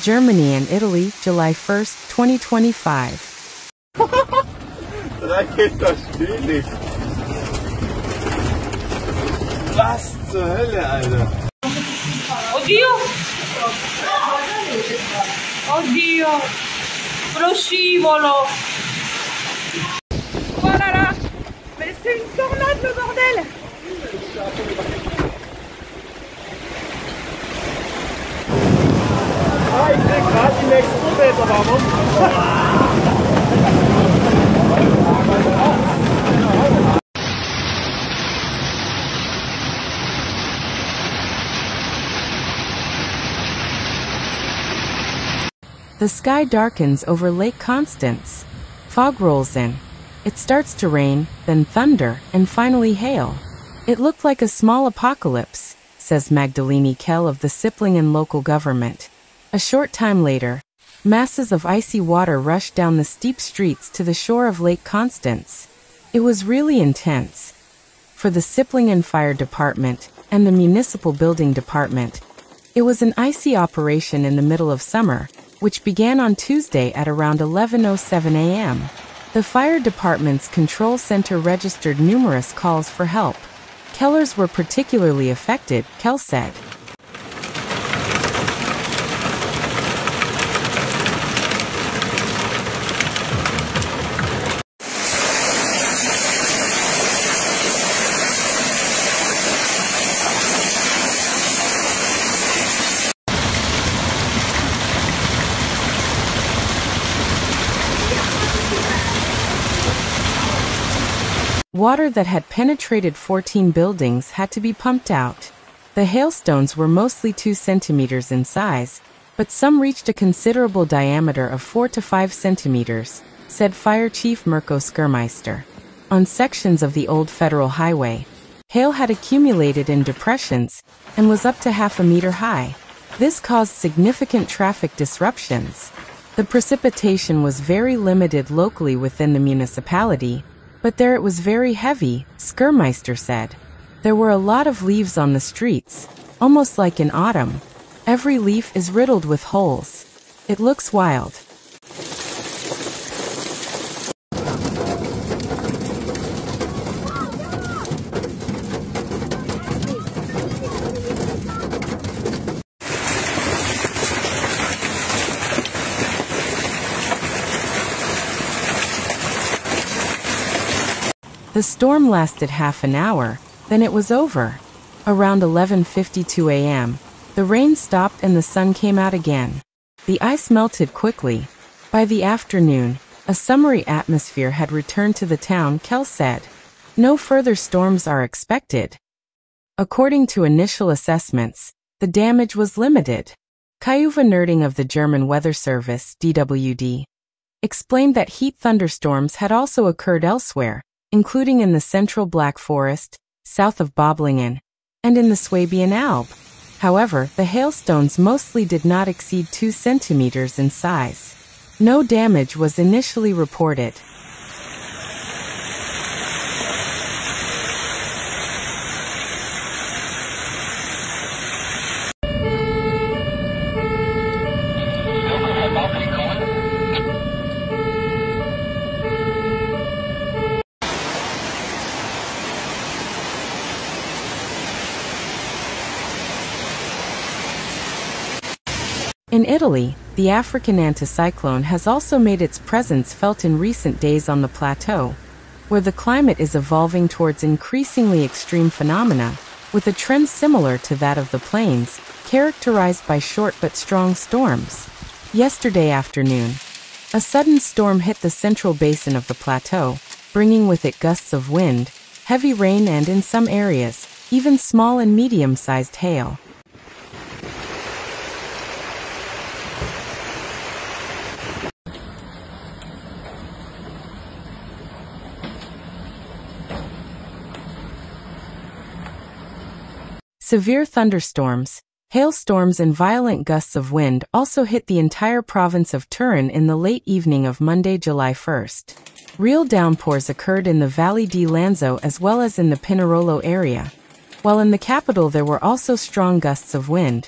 Germany and Italy, July 1st, 2025. Da geht das Spiel nicht. Was zur Hölle, Alter? Oddio! Oddio! Lo scivolo! Voilà là! Mais c'est une tornade le bordel! Ah, ich krieg grad die nächste Umwelterwarnung. The sky darkens over Lake Constance. Fog rolls in. It starts to rain, then thunder, and finally hail. It looked like a small apocalypse, says Magdalini Kehl of the Sipplingen local government. A short time later, masses of icy water rushed down the steep streets to the shore of Lake Constance. It was really intense. For the Sipplingen Fire Department and the Municipal Building Department, it was an icy operation in the middle of summer, which began on Tuesday at around 11:07 a.m. The fire department's control center registered numerous calls for help. Kellers were particularly affected, Kehl said. Water that had penetrated 14 buildings had to be pumped out. The hailstones were mostly 2 centimeters in size, but some reached a considerable diameter of 4 to 5 centimeters, said Fire Chief Mirko Skurmeister. On sections of the old federal highway, hail had accumulated in depressions and was up to half a meter high. This caused significant traffic disruptions. The precipitation was very limited locally within the municipality, but there it was very heavy, Skurmeister said. There were a lot of leaves on the streets, almost like in autumn. Every leaf is riddled with holes. It looks wild. The storm lasted half an hour, then it was over. Around 11:52 a.m., the rain stopped and the sun came out again. The ice melted quickly. By the afternoon, a summery atmosphere had returned to the town, Kehl said. No further storms are expected. According to initial assessments, the damage was limited. Kayuva Nerding of the German Weather Service, DWD, explained that heat thunderstorms had also occurred elsewhere, including in the central Black Forest, south of Böblingen, and in the Swabian Alb. However, the hailstones mostly did not exceed 2 centimeters in size. No damage was initially reported. In Italy, the African anticyclone has also made its presence felt in recent days on the plateau, where the climate is evolving towards increasingly extreme phenomena, with a trend similar to that of the plains, characterized by short but strong storms. Yesterday afternoon, a sudden storm hit the central basin of the plateau, bringing with it gusts of wind, heavy rain and in some areas, even small and medium-sized hail. Severe thunderstorms, hailstorms and violent gusts of wind also hit the entire province of Turin in the late evening of Monday, July 1st. Real downpours occurred in the Valli di Lanzo as well as in the Pinerolo area, while in the capital there were also strong gusts of wind.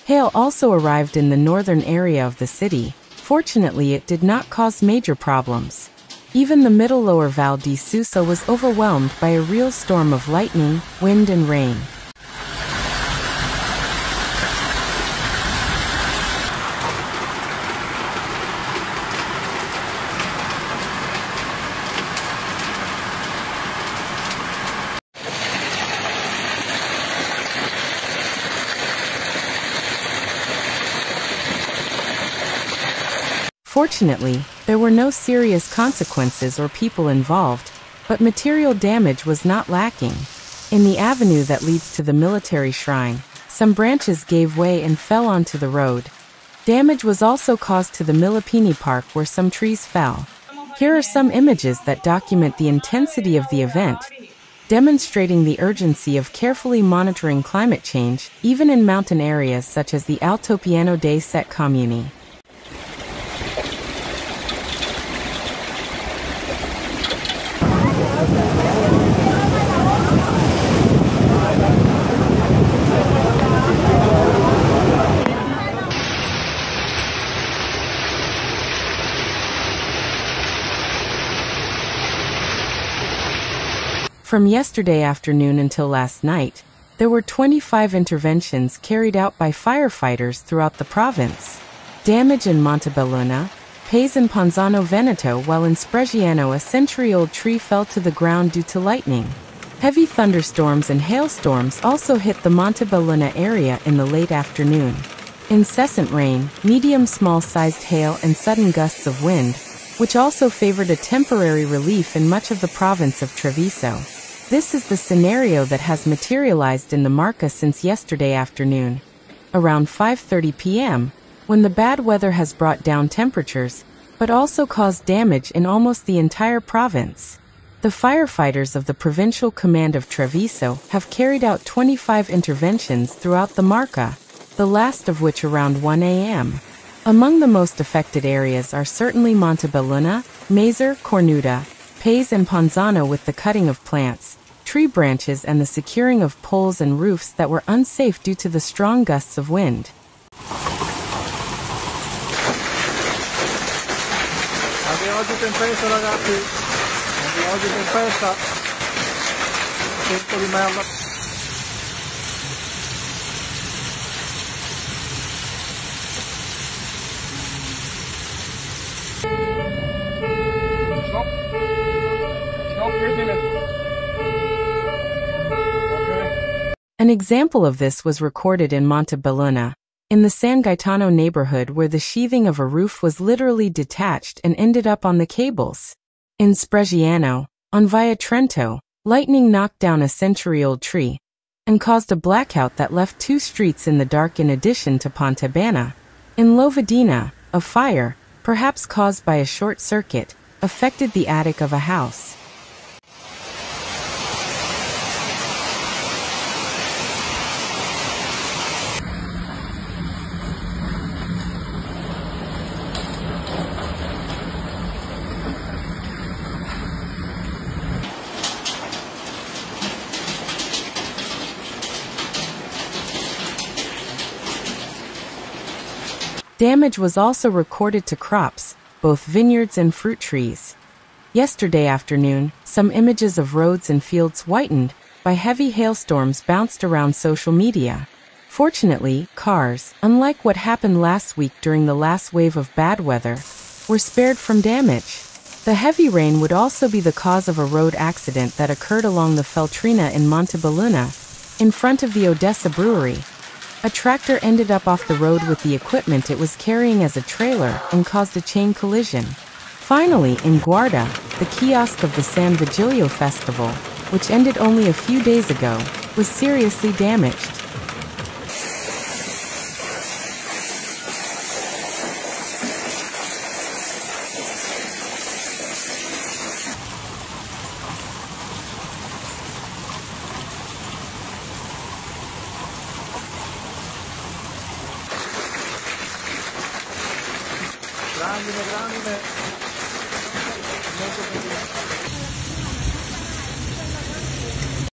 Hail also arrived in the northern area of the city. Fortunately, it did not cause major problems. Even the middle lower Val di Susa was overwhelmed by a real storm of lightning, wind and rain. Fortunately, there were no serious consequences or people involved, but material damage was not lacking. In the avenue that leads to the military shrine, some branches gave way and fell onto the road. Damage was also caused to the Milipini Park where some trees fell. Here are some images that document the intensity of the event, demonstrating the urgency of carefully monitoring climate change, even in mountain areas such as the Altopiano dei Sette Comuni. From yesterday afternoon until last night, there were 25 interventions carried out by firefighters throughout the province. Damage in Montebelluna, Paese and Ponzano Veneto, while in Spresiano a century-old tree fell to the ground due to lightning. Heavy thunderstorms and hailstorms also hit the Montebelluna area in the late afternoon. Incessant rain, medium-small-sized hail and sudden gusts of wind, which also favored a temporary relief in much of the province of Treviso. This is the scenario that has materialized in the Marca since yesterday afternoon. Around 5:30 p.m., when the bad weather has brought down temperatures, but also caused damage in almost the entire province. The firefighters of the Provincial Command of Treviso have carried out 25 interventions throughout the Marca, the last of which around 1 a.m. Among the most affected areas are certainly Montebelluna, Mazer, Cornuda, Paese and Ponzano, with the cutting of plants, tree branches and the securing of poles and roofs that were unsafe due to the strong gusts of wind. Oggi tempesta ragazzi, oggi tempesta, tempo di merda. An example of this was recorded in Montebelluna, in the San Gaetano neighborhood, where the sheathing of a roof was literally detached and ended up on the cables. In Spresiano, on Via Trento, lightning knocked down a century-old tree and caused a blackout that left 2 streets in the dark in addition to Pontabana. In Lovedina, a fire, perhaps caused by a short circuit, affected the attic of a house. Damage was also recorded to crops, both vineyards and fruit trees. Yesterday afternoon, some images of roads and fields whitened by heavy hailstorms bounced around social media. Fortunately, cars, unlike what happened last week during the last wave of bad weather, were spared from damage. The heavy rain would also be the cause of a road accident that occurred along the Feltrina in Montebelluna, in front of the Odessa brewery. A tractor ended up off the road with the equipment it was carrying as a trailer and caused a chain collision. Finally, in Guarda, the kiosk of the San Vigilio festival, which ended only a few days ago, was seriously damaged. Grandine.